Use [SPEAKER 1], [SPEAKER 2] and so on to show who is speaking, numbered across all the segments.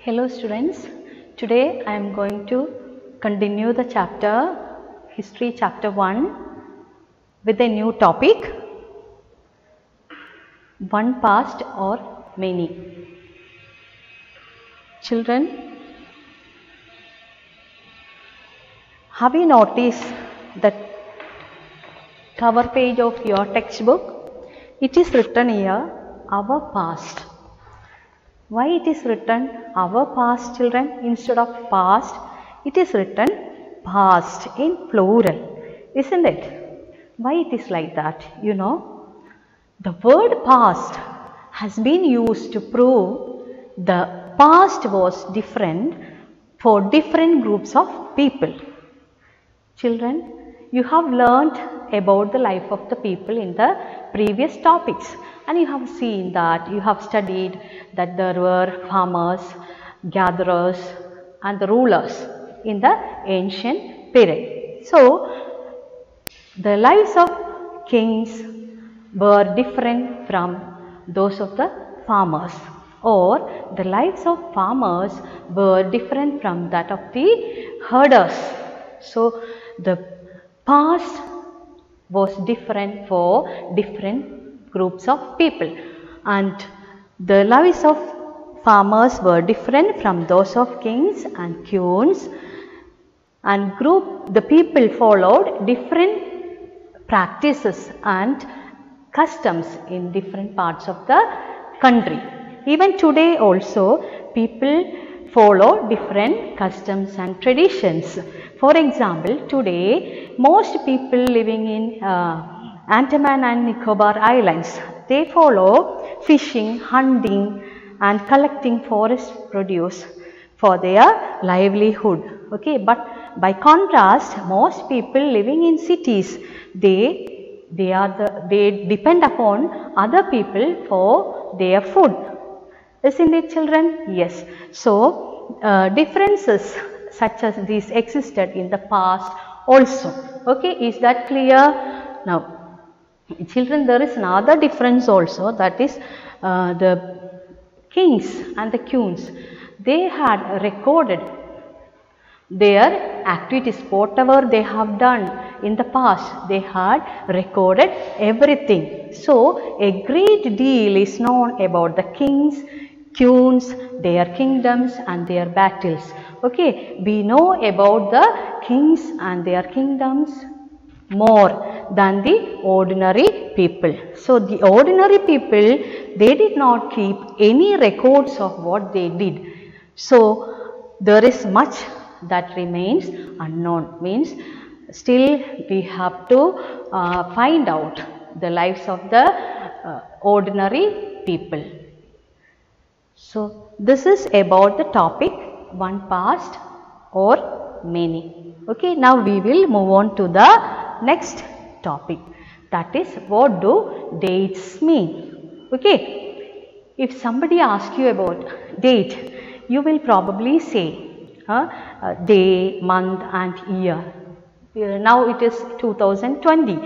[SPEAKER 1] Hello students, today I am going to continue the chapter History chapter 1 with a new topic, one past or many. Children, have you noticed the cover page of your textbook? It is written here, our past. Why it is written our past, children, instead of past? It is written past in plural, isn't it? Why it is like that? You know, the word past has been used to prove the past was different for different groups of people. Children, you have learnt about the life of the people in the previous topics, and you have seen that, you have studied that there were farmers, gatherers and the rulers in the ancient period. So, the lives of kings were different from those of the farmers, or the lives of farmers were different from that of the herders. So, the past was different for different groups of people, and the lives of farmers were different from those of kings and queens, and the people followed different practices and customs in different parts of the country. Even today also people follow different customs and traditions. For example, today most people living in Andaman and Nicobar Islands, they follow fishing, hunting and collecting forest produce for their livelihood. Okay, but by contrast, most people living in cities, they depend upon other people for their food. Isn't it, children? Yes. So, differences such as these existed in the past also. Okay, is that clear? Now, children, there is another difference also, that is the kings and the queens. They had recorded their activities, whatever they have done in the past, they had recorded everything. So, a great deal is known about the kings, queens, their kingdoms and their battles. Okay, we know about the kings and their kingdoms more than the ordinary people. So, the ordinary people, they did not keep any records of what they did. So, there is much that remains unknown, means still we have to find out the lives of the ordinary people. So, this is about the topic one past or many. Okay, now we will move on to the next topic, that is, what do dates mean? Okay, if somebody asks you about date, you will probably say day, month and year. Now it is 2020.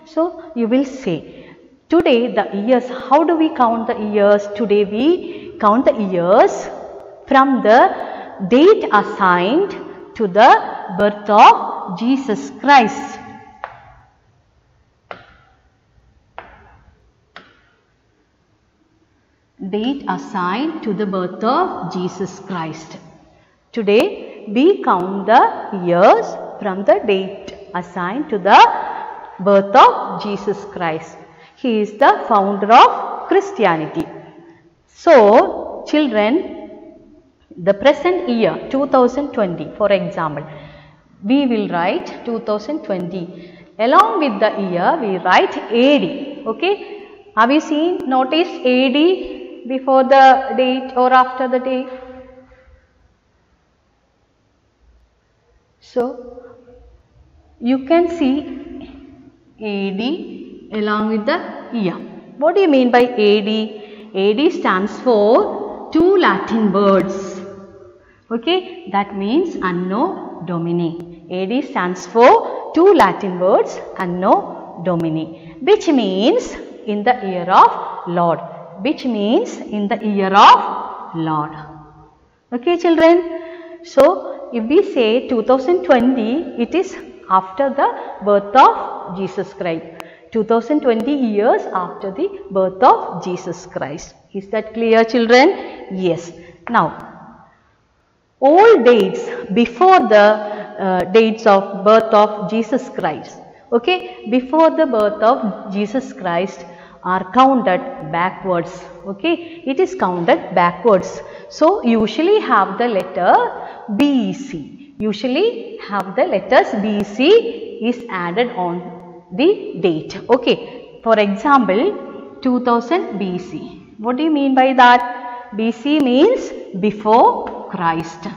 [SPEAKER 1] So, you will say, today the years, how do we count the years? Today we count the years from the date assigned to the birth of Jesus Christ. Date assigned to the birth of Jesus Christ. Today we count the years from the date assigned to the birth of Jesus Christ. He is the founder of Christianity. So, children, the present year 2020, for example, we will write 2020. Along with the year we write AD. Okay, have you noticed AD before the date or after the date? So, you can see AD along with the year. What do you mean by AD? AD stands for two Latin words. Okay, that means Anno Domini. AD stands for two Latin words, Anno Domini, which means in the year of Lord. Which means in the year of Lord. Okay children. So if we say 2020, it is after the birth of Jesus Christ. 2020 years after the birth of Jesus Christ. Is that clear children? Yes. Now, all dates before the dates of birth of Jesus Christ, okay, before the birth of Jesus Christ are counted backwards, okay, it is counted backwards. So, usually have the letter BC, usually have the letters BC is added on the date, okay. For example, 2000 BC, what do you mean by that? BC means before Christ,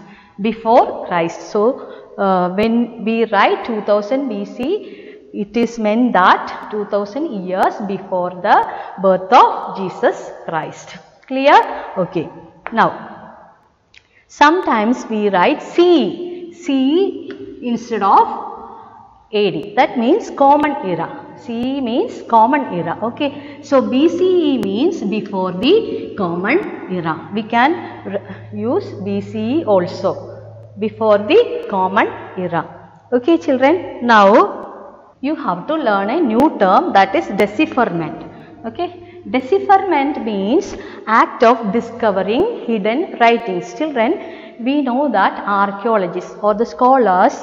[SPEAKER 1] before Christ. So, when we write 2000 BC, it is meant that 2000 years before the birth of Jesus Christ. Clear? Okay. Now, sometimes we write CE instead of AD. That means common era. CE means common era. Okay. So, BCE means before the common era. We can use BCE also before the common era. Okay children. Now, you have to learn a new term, that is decipherment. Okay. Decipherment means act of discovering hidden writings. Children, we know that archaeologists or the scholars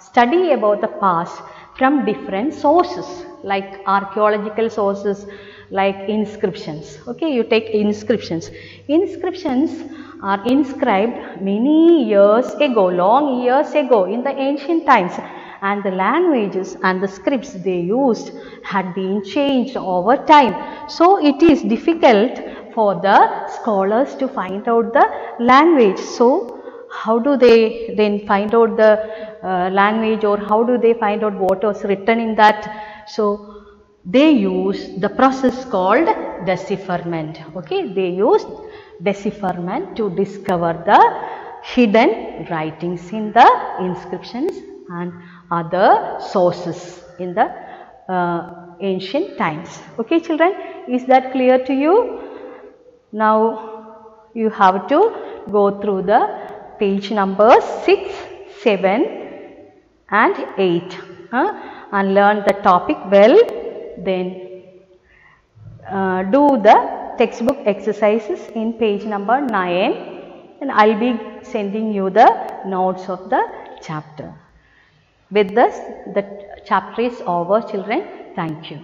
[SPEAKER 1] study about the past from different sources, like archaeological sources, like inscriptions. Okay, you take inscriptions. Inscriptions are inscribed many years ago, long years ago in the ancient times, and the languages and the scripts they used had been changed over time. So, it is difficult for the scholars to find out the language. So, how do they then find out the language, or how do they find out what was written in that? So, they use the process called decipherment. Okay, they use decipherment to discover the hidden writings in the inscriptions and other sources in the ancient times. Okay children, is that clear to you? Now, you have to go through the page numbers 6, 7 and 8 and learn the topic well. Then do the textbook exercises in page number 9, and I will be sending you the notes of the chapter. With this, the chapter is over children. Thank you.